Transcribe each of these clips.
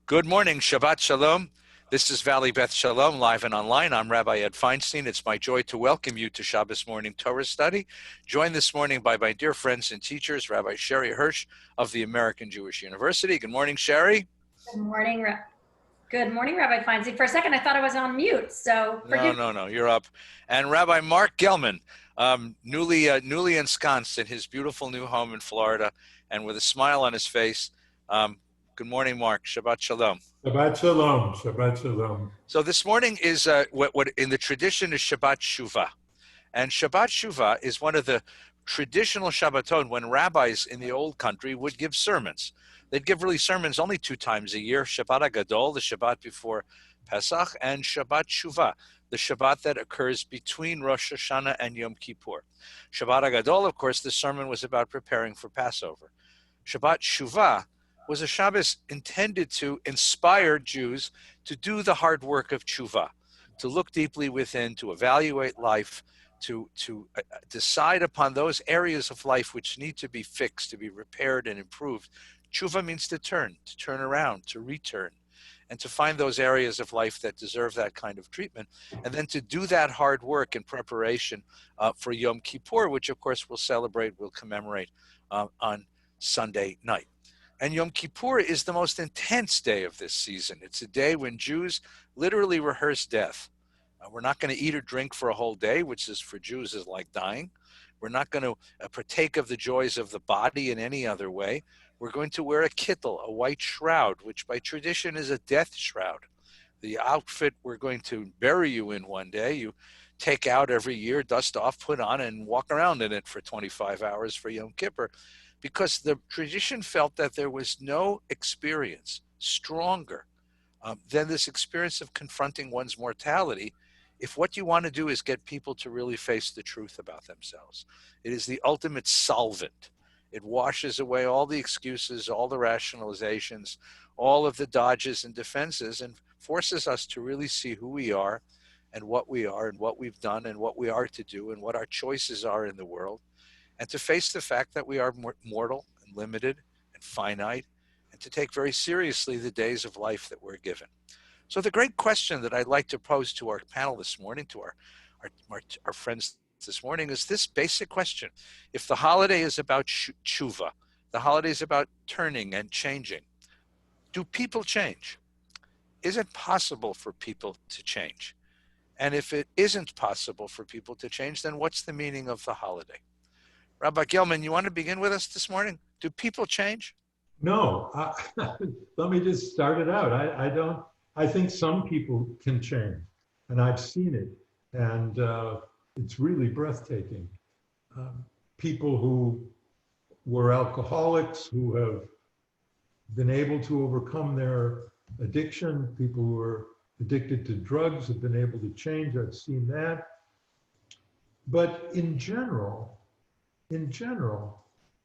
Good morning, Shabbat Shalom. This is Valley Beth Shalom, live and online. I'm Rabbi Ed Feinstein. It's my joy to welcome you to Shabbos morning Torah study, joined this morning by my dear friends and teachers, Rabbi Sherre Hirsch of the American Jewish University. Good morning, Sherre. Good morning, Good morning, Rabbi Feinstein. For a second, I thought I was on mute, so forgive me. No, you're up. And Rabbi Marc Gellman, newly ensconced in his beautiful new home in Florida, and with a smile on his face. Good morning, Marc. Shabbat Shalom. Shabbat Shalom. Shabbat Shalom. So this morning is what in the tradition is Shabbat Shuvah. And Shabbat Shuvah is one of the traditional Shabbaton when rabbis in the old country would give sermons. They'd give really sermons only 2 times a year, Shabbat HaGadol, the Shabbat before Pesach, and Shabbat Shuvah, the Shabbat that occurs between Rosh Hashanah and Yom Kippur. Shabbat HaGadol, of course, the sermon was about preparing for Passover. Shabbat Shuvah was a Shabbos intended to inspire Jews to do the hard work of tshuva, to look deeply within, to evaluate life, to decide upon those areas of life which need to be fixed, to be repaired and improved. Tshuva means to turn around, to return, and to find those areas of life that deserve that kind of treatment, and then to do that hard work in preparation for Yom Kippur, which of course we'll commemorate on Sunday night. And Yom Kippur is the most intense day of this season. It's a day when Jews literally rehearse death. We're not going to eat or drink for a whole day, which is for Jews is like dying. We're not going to partake of the joys of the body in any other way. We're going to wear a kittel, a white shroud, which by tradition is a death shroud. The outfit we're going to bury you in one day, you take out every year, dust off, put on, and walk around in it for 25 hours for Yom Kippur. Because the tradition felt that there was no experience stronger than this experience of confronting one's mortality if what you want to do is get people to really face the truth about themselves. It is the ultimate solvent. It washes away all the excuses, all the rationalizations, all of the dodges and defenses, and forces us to really see who we are and what we've done and what we are to do and what our choices are in the world. And to face the fact that we are mortal and limited and finite, and to take very seriously the days of life that we're given. So the great question that I'd like to pose to our panel this morning, to our friends this morning, is this basic question. If the holiday is about tshuva, the holiday is about turning and changing, do people change? Is it possible for people to change? And if it isn't possible for people to change, then what's the meaning of the holiday? Rabbi Gellman, you want to begin with us this morning? Do people change? No, let me just start it out. I think some people can change, and I've seen it, and it's really breathtaking. People who were alcoholics, who have been able to overcome their addiction, people who were addicted to drugs have been able to change. I've seen that. But in general,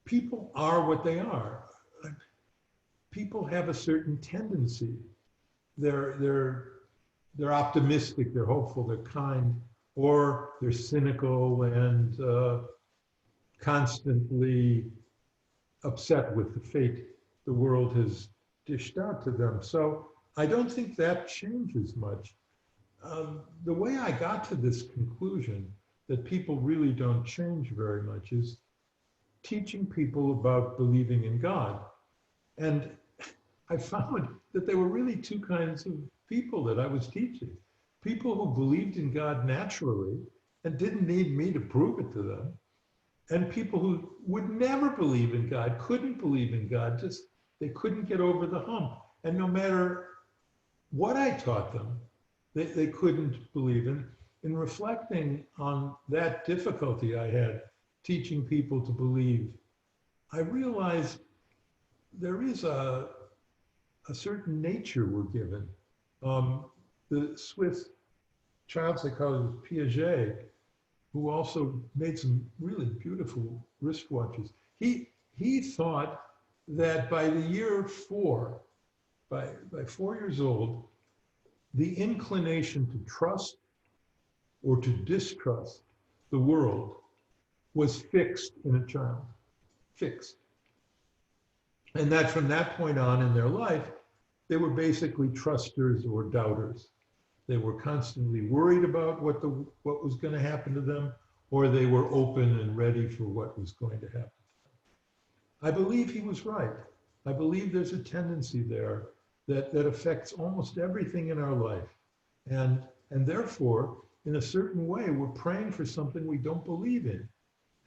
people are what they are. People have a certain tendency. They're optimistic, they're hopeful, they're kind, or they're cynical and constantly upset with the fate the world has dished out to them. So I don't think that changes much. The way I got to this conclusion that people really don't change very much is teaching people about believing in God. And I found that there were really 2 kinds of people that I was teaching. People who believed in God naturally and didn't need me to prove it to them. And people who would never believe in God, couldn't believe in God, just they couldn't get over the hump. And no matter what I taught them, they couldn't believe in. In reflecting on that difficulty I had teaching people to believe, I realized there is a certain nature we're given. The Swiss child psychologist Piaget, who also made some really beautiful wristwatches, he thought that by the year 4, by 4 years old, the inclination to trust or to distrust the world was fixed in a child, fixed. And that from that point on in their life, they were basically trusters or doubters. They were constantly worried about what was going to happen to them, or they were open and ready for what was going to happen. I believe he was right. I believe there's a tendency there that affects almost everything in our life. And therefore, in a certain way, we're praying for something we don't believe in.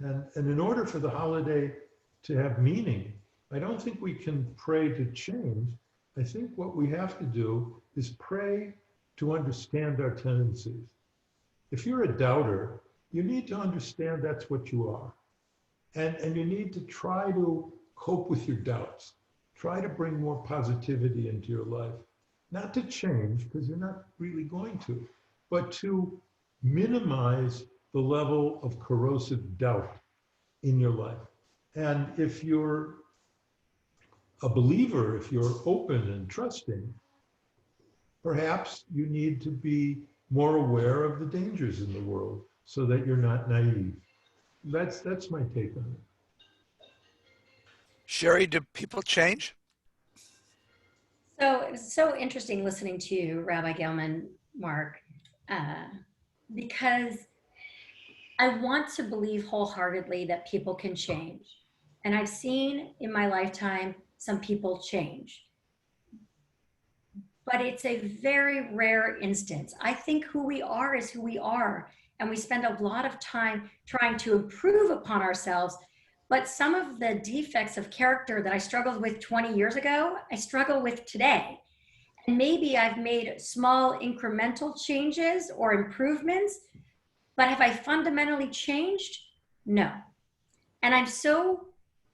And in order for the holiday to have meaning, I don't think we can pray to change. I think what we have to do is pray to understand our tendencies. If you're a doubter, you need to understand that's what you are. And you need to try to cope with your doubts. Try to bring more positivity into your life. Not to change, because you're not really going to, but to minimize the level of corrosive doubt in your life. And if you're a believer, if you're open and trusting, perhaps you need to be more aware of the dangers in the world so that you're not naive. That's my take on it. Sherre, do people change? So it was so interesting listening to you, Rabbi Gellman, Marc, because I want to believe wholeheartedly that people can change. And I've seen in my lifetime some people change. But it's a very rare instance. I think who we are is who we are. And we spend a lot of time trying to improve upon ourselves. But some of the defects of character that I struggled with 20 years ago, I struggle with today. And maybe I've made small incremental changes or improvements, but have I fundamentally changed? No. And I'm so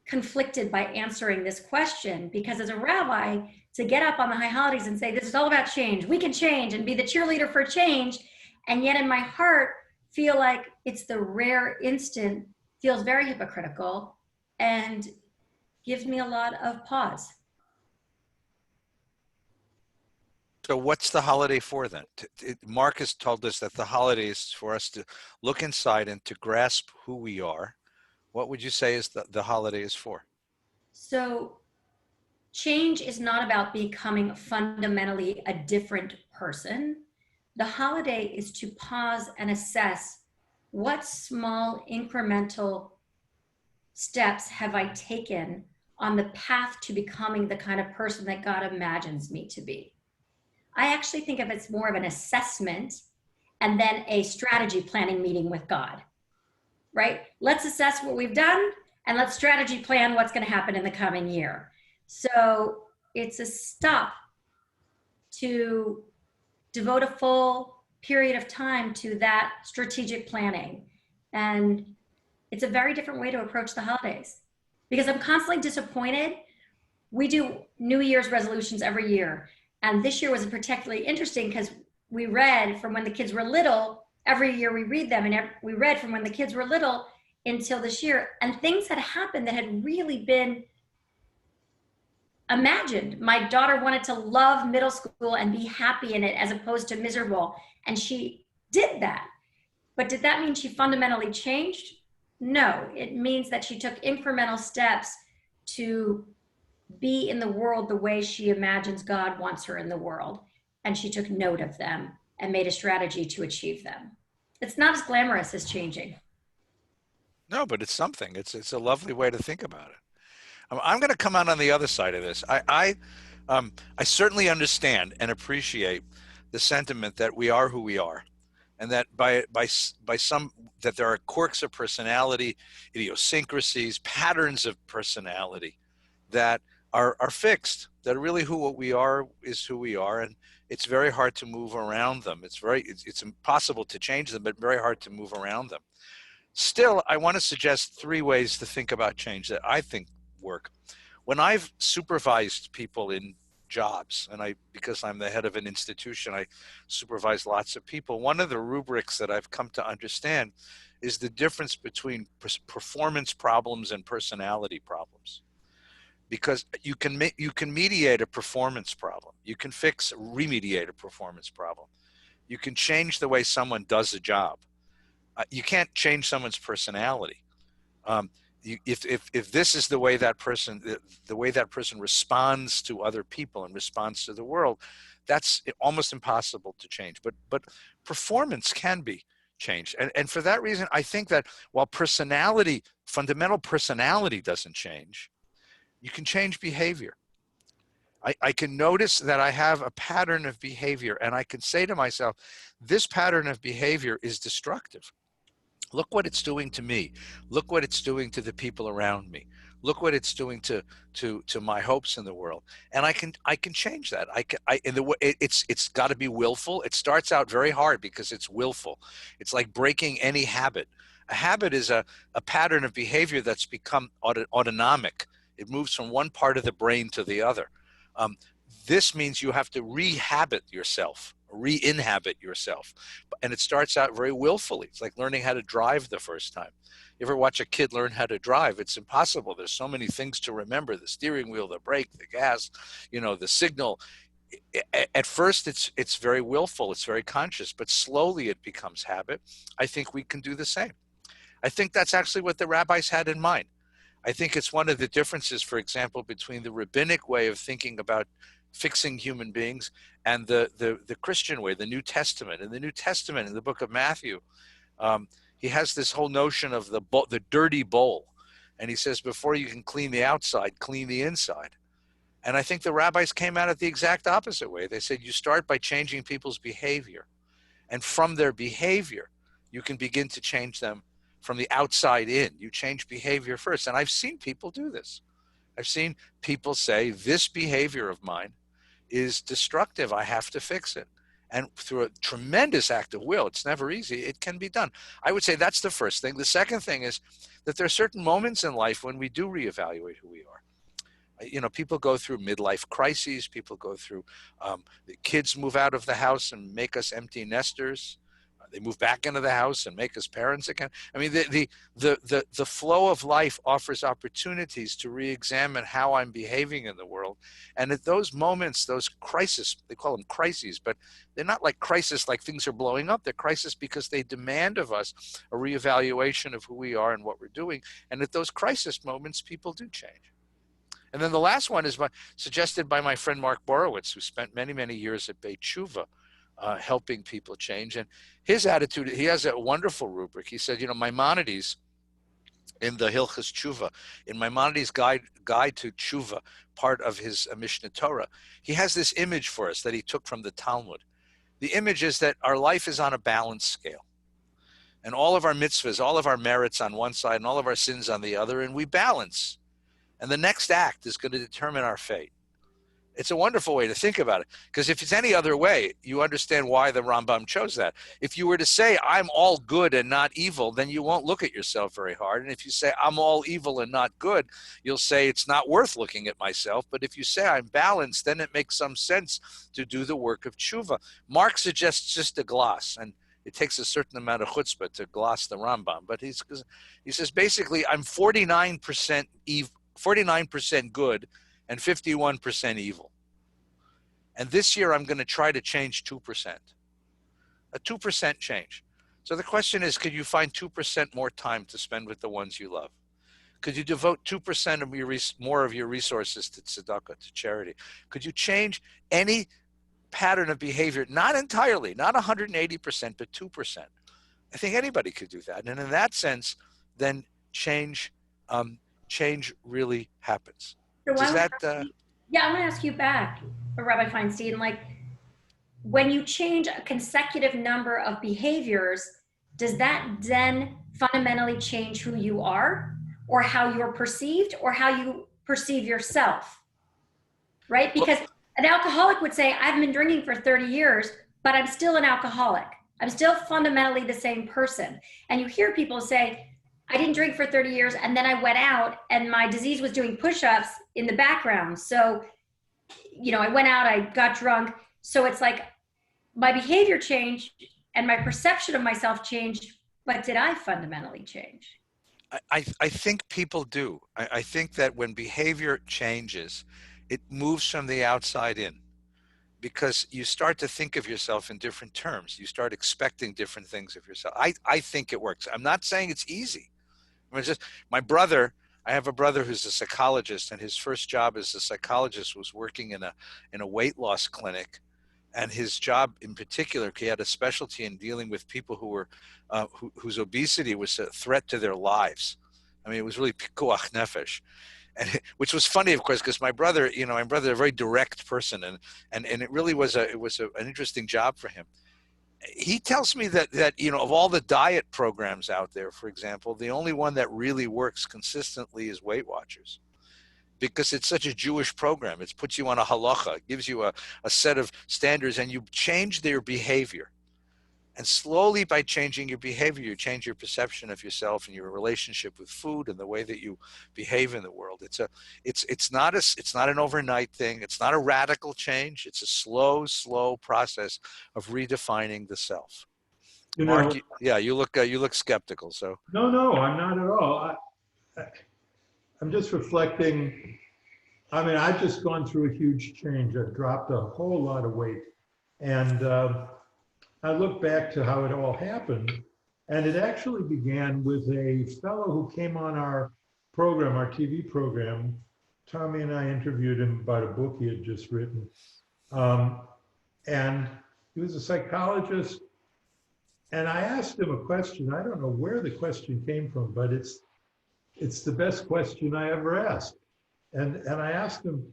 conflicted by answering this question because as a rabbi, to get up on the high holidays and say, this is all about change, we can change, and be the cheerleader for change, and yet in my heart feel like it's the rare instant, feels very hypocritical and gives me a lot of pause. So what's the holiday for then? Marc has told us that the holiday is for us to look inside and to grasp who we are. What would you say is the holiday is for? So change is not about becoming fundamentally a different person. The holiday is to pause and assess what small incremental steps have I taken on the path to becoming the kind of person that God imagines me to be. I actually think of it as more of an assessment and then a strategy planning meeting with God, right? Let's assess what we've done and let's strategy plan what's going to happen in the coming year. So it's a stop to devote a full period of time to that strategic planning. And it's a very different way to approach the holidays because I'm constantly disappointed. We do New Year's resolutions every year. And this year was particularly interesting because we read from when the kids were little. Every year we read them, and we read from when the kids were little until this year. And things had happened that had really been imagined. My daughter wanted to love middle school and be happy in it as opposed to miserable. And she did that. But did that mean she fundamentally changed? No, it means that she took incremental steps to be in the world the way she imagines God wants her in the world. And she took note of them and made a strategy to achieve them. It's not as glamorous as changing. No, but it's something. It's a lovely way to think about it. I'm going to come out on the other side of this. I certainly understand and appreciate the sentiment that we are who we are, and that by some that there are quirks of personality, idiosyncrasies, patterns of personality that are fixed. That really what we are is who we are, and it's very hard to move around them. It's impossible to change them, but very hard to move around them. Still, I want to suggest 3 ways to think about change that I think work. When I've supervised people in jobs, and because I'm the head of an institution, I supervise lots of people. One of the rubrics that I've come to understand is the difference between performance problems and personality problems. Because you can mediate a performance problem. You can remediate a performance problem. You can change the way someone does a job. You can't change someone's personality. if this is the way that person, the way that person responds to other people and responds to the world, that's almost impossible to change. But performance can be changed, and for that reason, I think that while personality, fundamental personality doesn't change, you can change behavior. I can notice that I have a pattern of behavior, and I can say to myself, this pattern of behavior is destructive. Look what it's doing to me. Look what it's doing to the people around me. Look what it's doing to my hopes in the world. And I can change that. It's got to be willful. It starts out very hard because it's willful. It's like breaking any habit. A habit is a pattern of behavior that's become autonomic. It moves from one part of the brain to the other. This means you have to re-inhabit yourself. And it starts out very willfully. It's like learning how to drive the first time. You ever watch a kid learn how to drive? It's impossible. There's so many things to remember: the steering wheel, the brake, the gas, the signal. At first it's very willful, it's very conscious, but slowly it becomes habit. I think we can do the same. I think that's actually what the rabbis had in mind. I think it's one of the differences, for example, between the rabbinic way of thinking about fixing human beings and the Christian way, the New Testament. In the New Testament, in the book of Matthew, he has this whole notion of the dirty bowl. And he says, before you can clean the outside, clean the inside. And I think the rabbis came at it the exact opposite way. They said, you start by changing people's behavior. And from their behavior, you can begin to change them from the outside in. You change behavior first. And I've seen people do this. I've seen people say, this behavior of mine is destructive. I have to fix it. And through a tremendous act of will, it's never easy, it can be done. I would say that's the first thing. The second thing is that there are certain moments in life when we do reevaluate who we are. People go through midlife crises. People go through, the kids move out of the house and make us empty nesters. They move back into the house and make us parents again. I mean, the flow of life offers opportunities to re-examine how I'm behaving in the world. And at those moments, those crises, they call them crises, but they're not like crisis like things are blowing up. They're crisis because they demand of us a reevaluation of who we are and what we're doing. And at those crisis moments, people do change. And then the last one is suggested by my friend Marc Borowitz, who spent many, many years at Beit Tshuva, helping people change. And his attitude, he has a wonderful rubric. He said, Maimonides, in the Hilchos Tshuva, in Maimonides' guide to Tshuva, part of his Mishnah Torah, he has this image for us that he took from the Talmud. The image is that our life is on a balance scale. And all of our mitzvahs, all of our merits on one side and all of our sins on the other, and we balance. And the next act is going to determine our fate. It's a wonderful way to think about it, because if it's any other way, you understand why the Rambam chose that. If you were to say, I'm all good and not evil, then you won't look at yourself very hard. And if you say, I'm all evil and not good, you'll say, it's not worth looking at myself. But if you say, I'm balanced, then it makes some sense to do the work of tshuva. Marc suggests just a gloss, and it takes a certain amount of chutzpah to gloss the Rambam. But he says, basically, I'm 49% evil, 49% good, and 51% evil. And this year I'm going to try to change 2%. A 2% change. So the question is, could you find 2% more time to spend with the ones you love? Could you devote 2% of more of your resources to tzedakah, to charity? Could you change any pattern of behavior? Not entirely, not 180%, but 2%. I think anybody could do that. And in that sense, then change really happens. So Does that? Yeah, I'm going to ask you back, Rabbi Feinstein. Like, when you change a consecutive number of behaviors, does that then fundamentally change who you are, or how you're perceived, or how you perceive yourself? Right? Because an alcoholic would say, I've been drinking for 30 years, but I'm still an alcoholic. I'm still fundamentally the same person. And you hear people say, I didn't drink for 30 years, and then I went out and my disease was doing push-ups in the background. So, I went out, I got drunk. So it's like my behavior changed and my perception of myself changed, but did I fundamentally change? I think people do. I think that when behavior changes, it moves from the outside in, because you start to think of yourself in different terms. You start expecting different things of yourself. I think it works. I'm not saying it's easy. I mean, just my brother. I have a brother who's a psychologist, and his first job as a psychologist was working in a weight loss clinic. And his job in particular, he had a specialty in dealing with people who were whose obesity was a threat to their lives. I mean, it was really pikuach nefesh, and which was funny, of course, because my brother, a very direct person, and it really was an interesting job for him. He tells me that of all the diet programs out there, for example, the only one that really works consistently is Weight Watchers, because it's such a Jewish program. It puts you on a halacha, it gives you a set of standards, and you change their behavior. And slowly, by changing your behavior, you change your perception of yourself and your relationship with food and the way that you behave in the world. It's not an overnight thing. It's not a radical change. It's a slow process of redefining the self. Marc, you look skeptical. So no, I'm not at all. I'm just reflecting. I mean, I've just gone through a huge change. I've dropped a whole lot of weight, and I look back to how it all happened, and it actually began with a fellow who came on our program, our TV program. Tommy and I interviewed him about a book he had just written, and he was a psychologist. And I asked him a question. I don't know where the question came from, but it's the best question I ever asked. And I asked him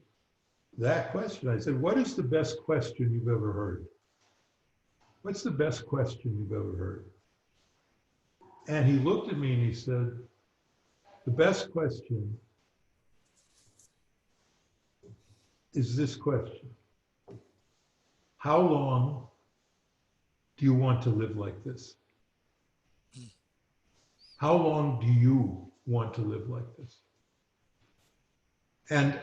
that question. I said, "What is the best question you've ever heard? What's the best question you've ever heard?" And he looked at me and he said, "The best question is this question: how long do you want to live like this? How long do you want to live like this?" And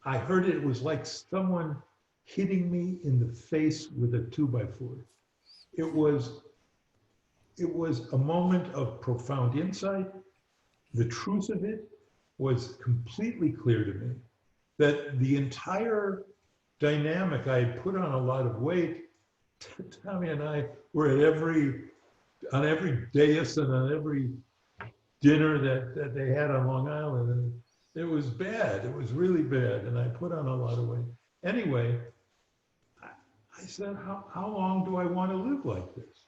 I heard it was like someone hitting me in the face with a 2x4. It was a moment of profound insight. The truth of it was completely clear to me, that the entire dynamic, I had put on a lot of weight. Tommy and I were on every dais and on every dinner that they had on Long Island, and it was bad. It was really bad, and I put on a lot of weight. Anyway, I said, how long do I want to live like this?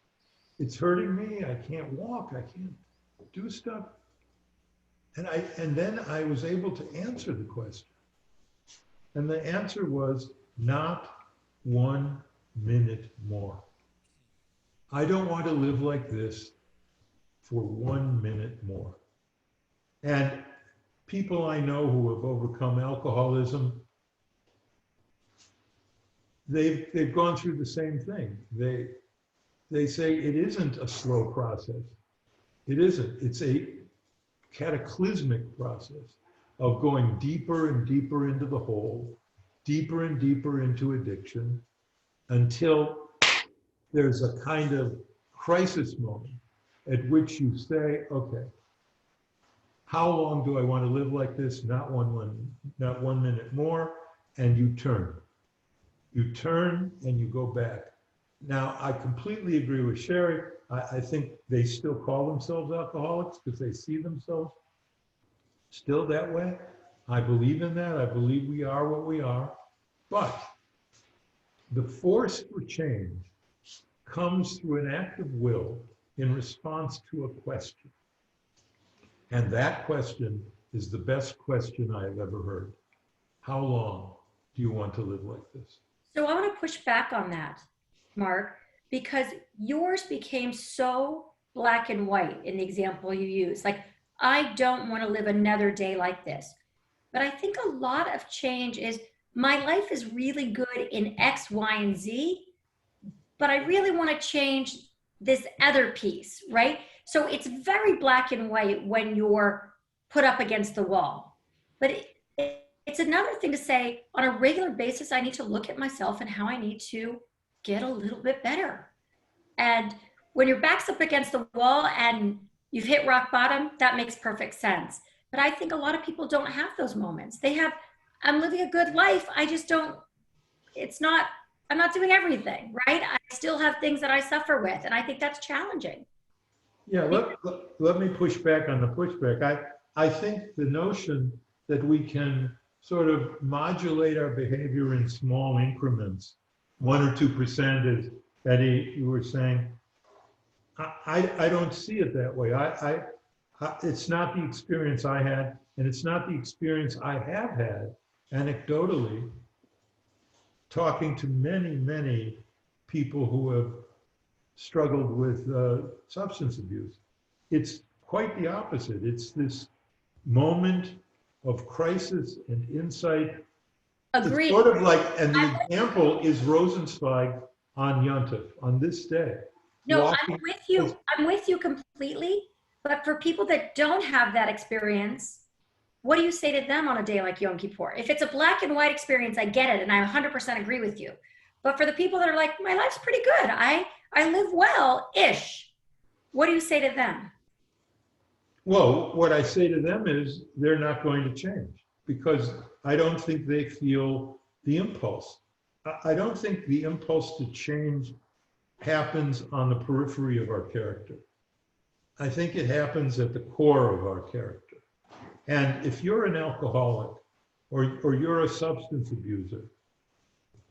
It's hurting me. I can't walk. I can't do stuff. And then I was able to answer the question. And the answer was not 1 minute more. I don't want to live like this for 1 minute more. And people I know who have overcome alcoholism, they've gone through the same thing. They say it isn't a slow process. It isn't. It's a cataclysmic process of going deeper and deeper into the hole, deeper and deeper into addiction, until there's a kind of crisis moment at which you say, okay, how long do I want to live like this? Not one minute more. And you turn. You turn and you go back. Now, I completely agree with Sherre. I think they still call themselves alcoholics because they see themselves still that way. I believe in that. I believe we are what we are. But the force for change comes through an act of will in response to a question. And that question is the best question I have ever heard. How long do you want to live like this? So I want to push back on that, Marc, because yours became so black and white in the example you use. Like, I don't want to live another day like this. But I think a lot of change is, my life is really good in X, Y, and Z, but I really want to change this other piece, right? So it's very black and white when you're put up against the wall. But it's another thing to say, on a regular basis, I need to look at myself and how I need to get a little bit better. And when your back's up against the wall and you've hit rock bottom, that makes perfect sense. But I think a lot of people don't have those moments. They have, I'm living a good life. I just don't, I'm not doing everything, right? I still have things that I suffer with. And I think that's challenging. Yeah, let me push back on the pushback. I think the notion that we can sort of modulate our behavior in small increments, 1 or 2%, as Eddie, you were saying, I don't see it that way. It's not the experience I had, and it's not the experience I have had anecdotally, talking to many, many people who have struggled with substance abuse. It's quite the opposite. It's this moment of crisis and insight. Agreed. It's sort of like, and the example is Rosenzweig on Yontif, on this day. No, walking- I'm with you. I'm with you completely. But for people that don't have that experience, what do you say to them on a day like Yom Kippur? If it's a black and white experience, I get it, and I 100% agree with you. But for the people that are like, my life's pretty good, I live well-ish, what do you say to them? Well, what I say to them is they're not going to change because I don't think they feel the impulse. I don't think the impulse to change happens on the periphery of our character. I think it happens at the core of our character. And if you're an alcoholic or you're a substance abuser,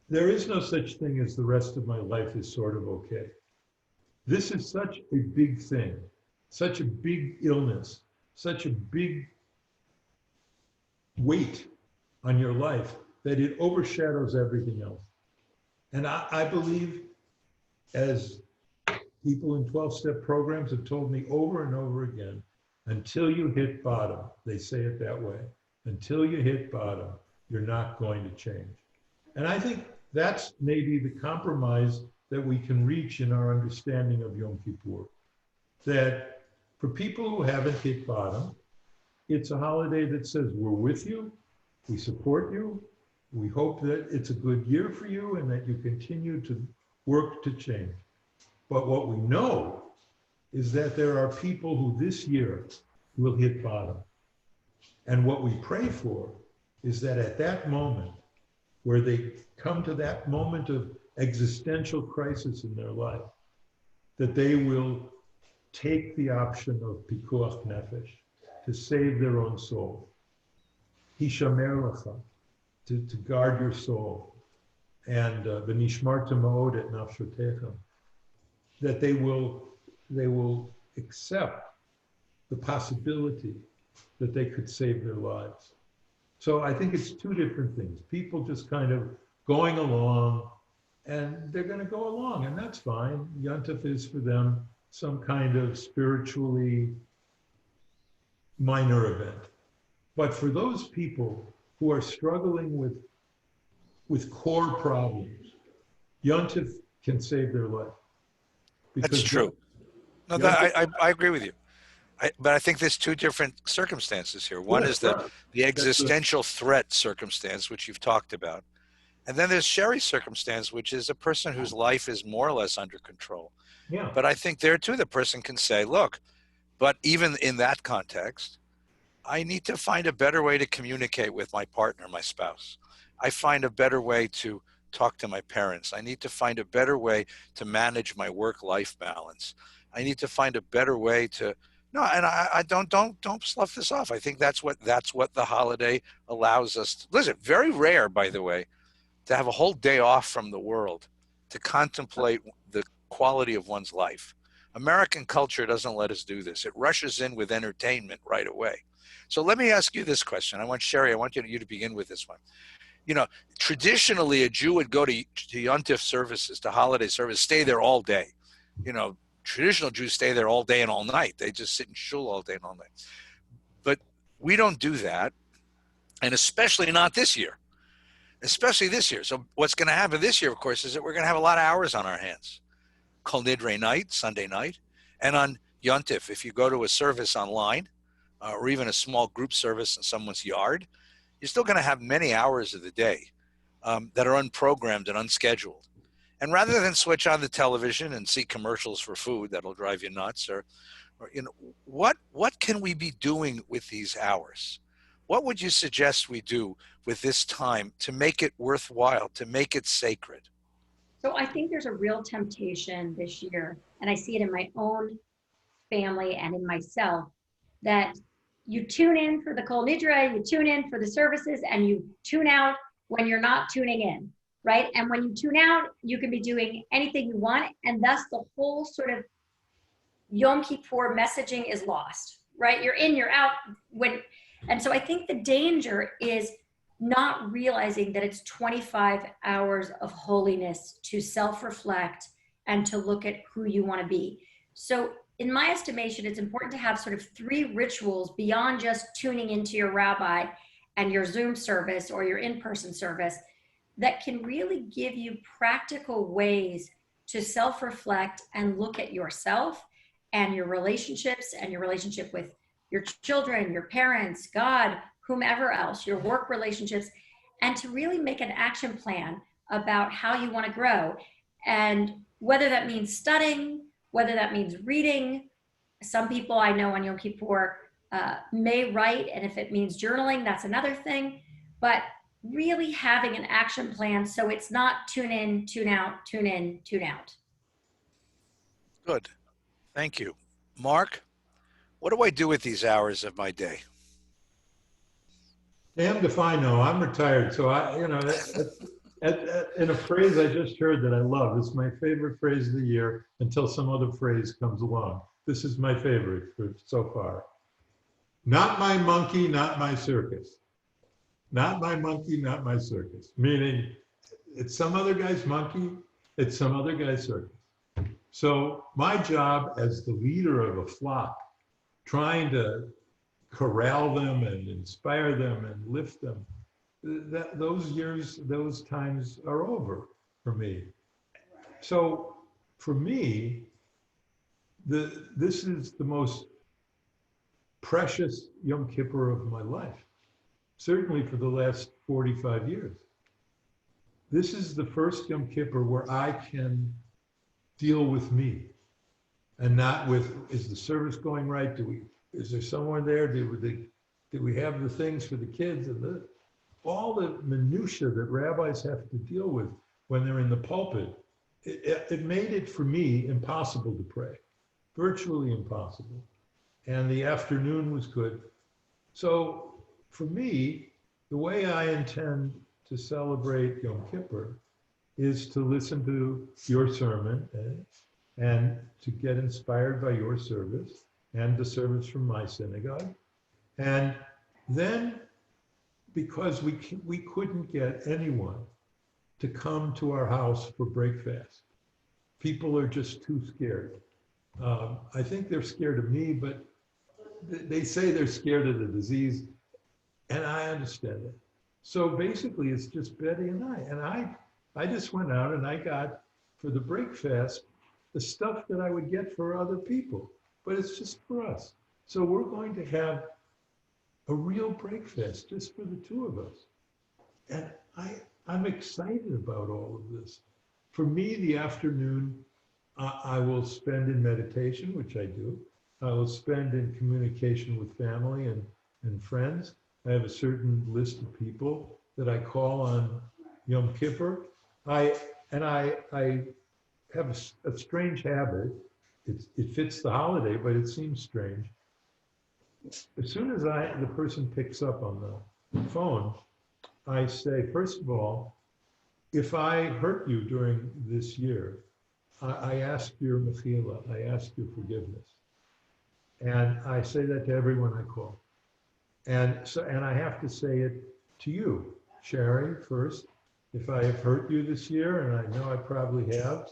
there is no such thing as the rest of my life is sort of okay. This is such a big thing, such a big illness, such a big weight on your life that it overshadows everything else. And I believe, as people in 12-step programs have told me over and over again, until you hit bottom, they say it that way, until you hit bottom, you're not going to change. And I think that's maybe the compromise that we can reach in our understanding of Yom Kippur. That for people who haven't hit bottom, it's a holiday that says, we're with you, we support you, we hope that it's a good year for you and that you continue to work to change. But what we know is that there are people who this year will hit bottom. And what we pray for is that at that moment, where they come to that moment of existential crisis in their life, that they will take the option of pikuach nefesh, to save their own soul. Hishamer lecha, to guard your soul. And v'nishmarta ma'od et nafshotechem, that they will accept the possibility that they could save their lives. So I think it's two different things. People just kind of going along, and they're going to go along, and that's fine. Yontif is for them some kind of spiritually minor event. But for those people who are struggling with core problems, Yontif can save their life. That's true. No, I agree with you. But I think there's two different circumstances here. One is the existential threat circumstance, which you've talked about. And then there's Sherry's circumstance, which is a person whose life is more or less under control. Yeah. But I think there too, the person can say, look, but even in that context, I need to find a better way to communicate with my partner, my spouse. I find a better way to talk to my parents. I need to find a better way to manage my work-life balance. I need to find a better way to, no, and I don't slough this off. I think that's what the holiday allows us to, listen, very rare, by the way, to have a whole day off from the world to contemplate the quality of one's life. American culture doesn't let us do this. It rushes in with entertainment right away. So let me ask you this question. Sherry, I want you to begin with this one. You know, traditionally a Jew would go to Yontif services, to holiday service, stay there all day. You know, traditional Jews stay there all day and all night. They just sit in shul all day and all night. But we don't do that, and especially not this year. Especially this year. So what's going to happen this year, of course, is that we're going to have a lot of hours on our hands. Kol Nidre night, Sunday night, and on Yontif, if you go to a service online, or even a small group service in someone's yard, you're still going to have many hours of the day that are unprogrammed and unscheduled. And rather than switch on the television and see commercials for food that'll drive you nuts, or you know, what can we be doing with these hours? What would you suggest we do with this time to make it worthwhile, to make it sacred? So I think there's a real temptation this year, and I see it in my own family and in myself, that you tune in for the Kol Nidra, you tune in for the services, and you tune out when you're not tuning in, right? And when you tune out, you can be doing anything you want, and thus the whole sort of Yom Kippur messaging is lost, right? You're in, you're out. And so I think the danger is not realizing that it's 25 hours of holiness to self-reflect and to look at who you want to be. So in my estimation, it's important to have sort of 3 rituals beyond just tuning into your rabbi and your Zoom service or your in-person service that can really give you practical ways to self-reflect and look at yourself and your relationships and your relationship with your children, your parents, God, whomever else, your work relationships, and to really make an action plan about how you want to grow. And whether that means studying, whether that means reading. Some people I know on Yom Kippur may write, and if it means journaling, that's another thing. But really having an action plan so it's not tune in, tune out, tune in, tune out. Good. Thank you. Marc, what do I do with these hours of my day? Damned if I know. I'm retired, so in a phrase I just heard that I love. It's my favorite phrase of the year until some other phrase comes along. This is my favorite for so far. Not my monkey, not my circus. Not my monkey, not my circus. Meaning, it's some other guy's monkey, it's some other guy's circus. So my job as the leader of a flock, trying to corral them and inspire them and lift them, those times are over for me. So for me, this is the most precious Yom Kippur of my life, certainly for the last 45 years. This is the first Yom Kippur where I can deal with me and not with, is the service going right? Is there someone there? Did we have the things for the kids? And all the minutiae that rabbis have to deal with when they're in the pulpit, it made it for me impossible to pray, virtually impossible. And the afternoon was good. So for me, the way I intend to celebrate Yom Kippur is to listen to your sermon and to get inspired by your service and the service from my synagogue. And then, because we couldn't get anyone to come to our house for breakfast, people are just too scared. I think they're scared of me, but they say they're scared of the disease, and I understand it. So basically, it's just Betty and I. And I just went out and I got, for the breakfast, the stuff that I would get for other people, but it's just for us. So we're going to have a real breakfast just for the 2 of us. And I'm excited about all of this. For me, the afternoon, I will spend in meditation, which I do. I will spend in communication with family and friends. I have a certain list of people that I call on Yom Kippur. I have a strange habit. It fits the holiday, but it seems strange. As soon as the person picks up on the phone, I say, first of all, if I hurt you during this year, I ask your mechila, I ask your forgiveness. And I say that to everyone I call. And I have to say it to you, Sherre, first. If I have hurt you this year, and I know I probably have,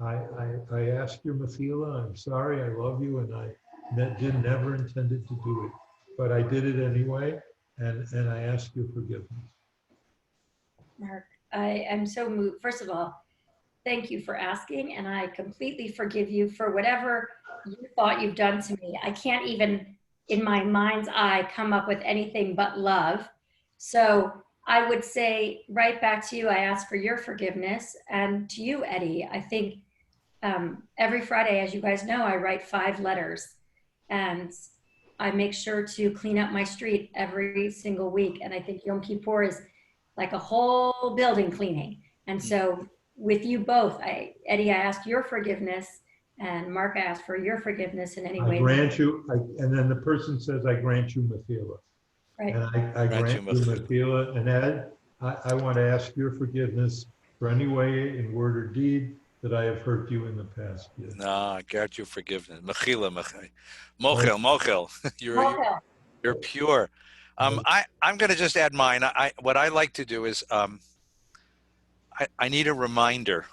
I ask your mechila, I'm sorry, I love you, and I never intended to do it, but I did it anyway, and I ask your forgiveness. Marc, I am so moved. First of all, thank you for asking, and I completely forgive you for whatever you thought you've done to me. I can't even, in my mind's eye, come up with anything but love. So I would say right back to you, I ask for your forgiveness, and to you, Eddie, I think every Friday, as you guys know, I write 5 letters, and I make sure to clean up my street every single week. And I think Yom Kippur is like a whole building cleaning. And so with you both, Eddie, I ask your forgiveness, And Marc asked for your forgiveness in any I way. grant you, and then the person says, I grant you mechila. Right. And I grant you mechila. And Ed, I want to ask your forgiveness for any way in word or deed that I have hurt you in the past year. No, I grant you forgiveness. Mechila, mochel. You're pure. I'm going to just add mine. What I like to do is I need a reminder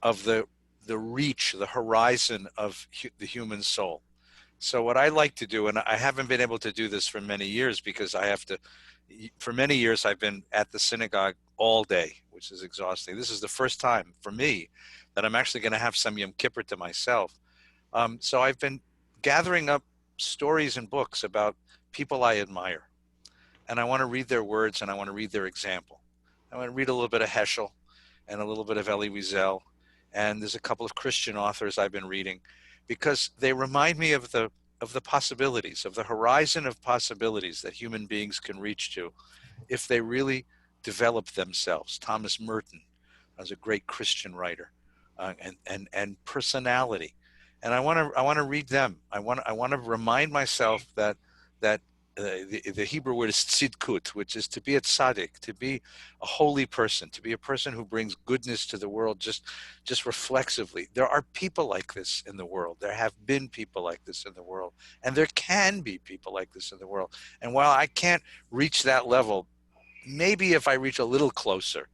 of the reach, the horizon of the human soul. So what I like to do, and I haven't been able to do this for many years because for many years I've been at the synagogue all day, which is exhausting. This is the first time for me that I'm actually going to have some Yom Kippur to myself. So I've been gathering up stories and books about people I admire. And I want to read their words and I want to read their example. I want to read a little bit of Heschel and a little bit of Elie Wiesel. And there's a couple of Christian authors I've been reading because they remind me of the possibilities, of the horizon of possibilities that human beings can reach to if they really develop themselves. Thomas Merton was a great Christian writer, and personality. And I want to read them. I want to remind myself that the Hebrew word is tzidkut, which is to be a tzaddik, to be a holy person, to be a person who brings goodness to the world just reflexively. There are people like this in the world. There have been people like this in the world. And there can be people like this in the world. And while I can't reach that level, maybe if I reach a little closer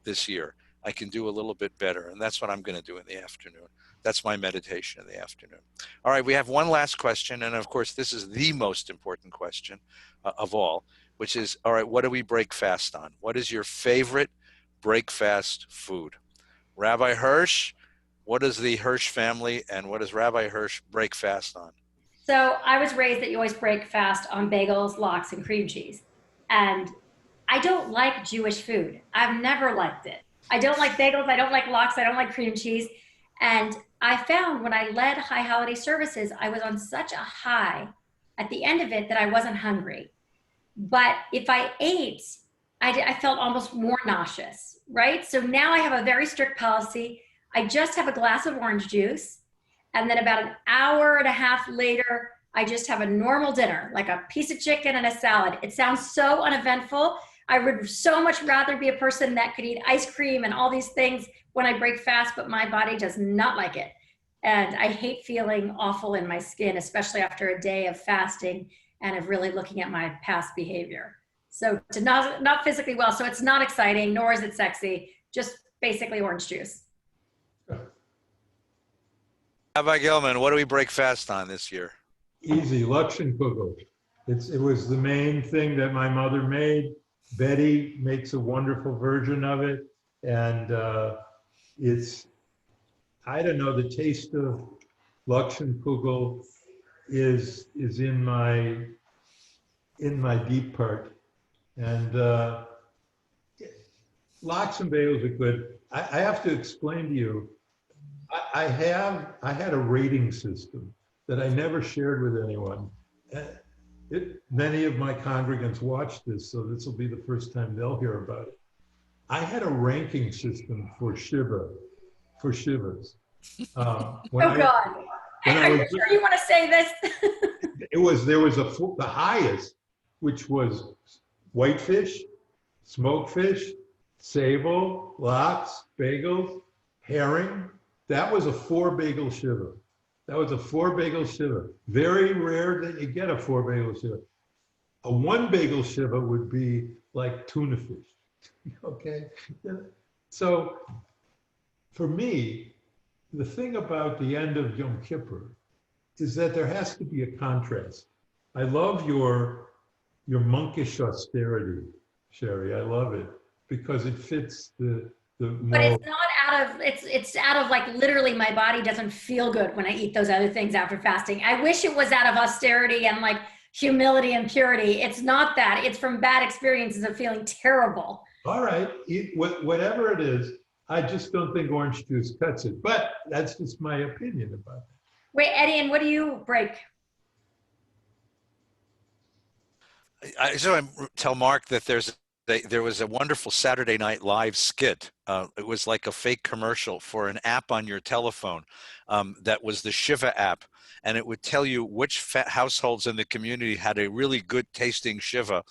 this year, I can do a little bit better. And that's what I'm going to do in the afternoon. That's my meditation in the afternoon. All right, we have one last question. And of course, this is the most important question of all, which is, all right, what do we break fast on? What is your favorite break fast food? Rabbi Hirsch, what is the Hirsch family and what does Rabbi Hirsch break fast on? So I was raised that you always break fast on bagels, lox, and cream cheese. And I don't like Jewish food. I've never liked it. I don't like bagels. I don't like lox. I don't like cream cheese. And I found when I led high holiday services, I was on such a high at the end of it that I wasn't hungry. But if I ate, I felt almost more nauseous, right? So now I have a very strict policy. I just have a glass of orange juice. And then about an hour and a half later, I just have a normal dinner, like a piece of chicken and a salad. It sounds so uneventful. I would so much rather be a person that could eat ice cream and all these things when I break fast, but my body does not like it. And I hate feeling awful in my skin, especially after a day of fasting and of really looking at my past behavior. So to not physically well, so it's not exciting, nor is it sexy, just basically orange juice. Rabbi Gellman, what do we break fast on this year? Easy, Luxemkugel. It was the main thing that my mother made. Betty makes a wonderful version of it. And it's, I don't know, the taste of Luxemkugel is in my deep part. And lox and bagels are good. I have to explain to you, I had a rating system that I never shared with anyone. Many of my congregants watch this, so this will be the first time they'll hear about it. I had a ranking system for Shivas. Oh God! Are you sure you want to say this? There was the highest, which was whitefish, smoked fish, sable, lox, bagels, herring. That was a 4-bagel shiva. That was a 4-bagel shiva. Very rare that you get a 4-bagel shiva. A 1-bagel shiva would be like tuna fish. Okay? So for me, the thing about the end of Yom Kippur is that there has to be a contrast. I love your monkish austerity, Sherre. I love it because it fits the But it's not out of, it's out of like literally my body doesn't feel good when I eat those other things after fasting. I wish it was out of austerity and like humility and purity. It's not that. It's from bad experiences of feeling terrible. All right, whatever it is, I just don't think orange juice cuts it. But that's just my opinion about it. Wait, Eddie, and what do you break? So I tell Marc that there's there was a wonderful Saturday Night Live skit. It was like a fake commercial for an app on your telephone that was the Shiva app. And it would tell you which households in the community had a really good tasting Shiva.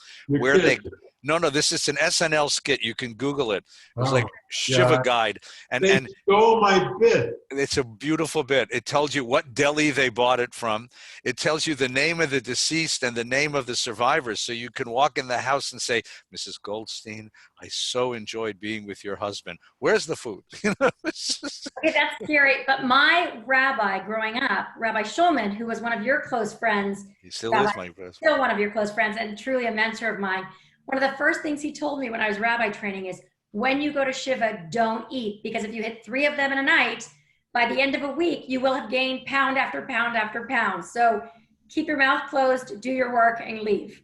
No, this is an SNL skit. You can Google it. It was like Shiva Guide. They stole my bit. It's a beautiful bit. It tells you what deli they bought it from. It tells you the name of the deceased and the name of the survivors. So you can walk in the house and say, Mrs. Goldstein, I so enjoyed being with your husband. Where's the food? Okay, that's scary. But my rabbi growing up, Rabbi Gellman, who was one of your close friends. He still is my best friend. Still one of your close friends and truly a mentor of mine. One of the first things he told me when I was rabbi training is, when you go to Shiva, don't eat, because if you hit 3 of them in a night, by the end of a week, you will have gained pound after pound after pound. So keep your mouth closed, do your work, and leave.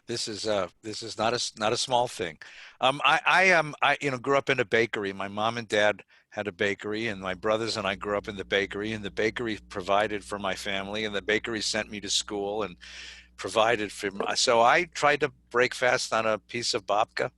This is not a small thing. I grew up in a bakery. My mom and dad had a bakery, and my brothers and I grew up in the bakery, and the bakery provided for my family, and the bakery sent me to school and provided for me. So I tried to break fast on a piece of babka.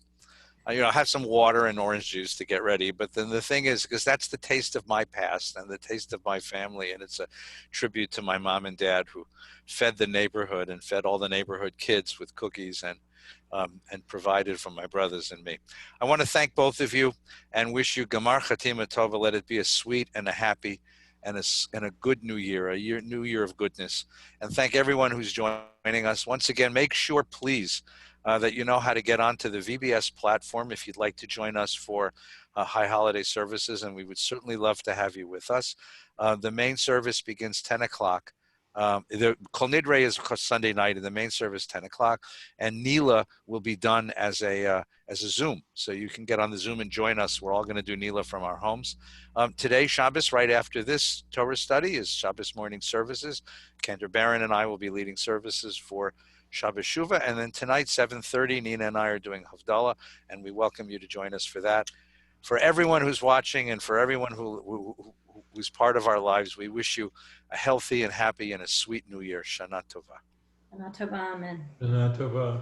Have some water and orange juice to get ready. But then the thing is, because that's the taste of my past and the taste of my family, and it's a tribute to my mom and dad who fed the neighborhood and fed all the neighborhood kids with cookies and provided for my brothers and me. I want to thank both of you and wish you Gamar Chatima Tova. Let it be a sweet and a happy and a good new year, new year of goodness. And thank everyone who's joining us. Once again, make sure, please, that you know how to get onto the VBS platform if you'd like to join us for high holiday services, and we would certainly love to have you with us. The main service begins 10 o'clock. The Kol Nidre is Sunday night, and the main service 10 o'clock, and Nila will be done as a Zoom, so you can get on the Zoom and join us. We're all going to do Nila from our homes. Today, Shabbos, right after this Torah study, is Shabbos morning services. Cantor Barron and I will be leading services for Shabbos Shuvah, and then tonight, 7:30, Nina and I are doing Havdalah, and we welcome you to join us for that. For everyone who's watching and for everyone who's part of our lives, we wish you a healthy and happy and a sweet new year. Shana Tova. Shana Tova, amen. Shana Tova.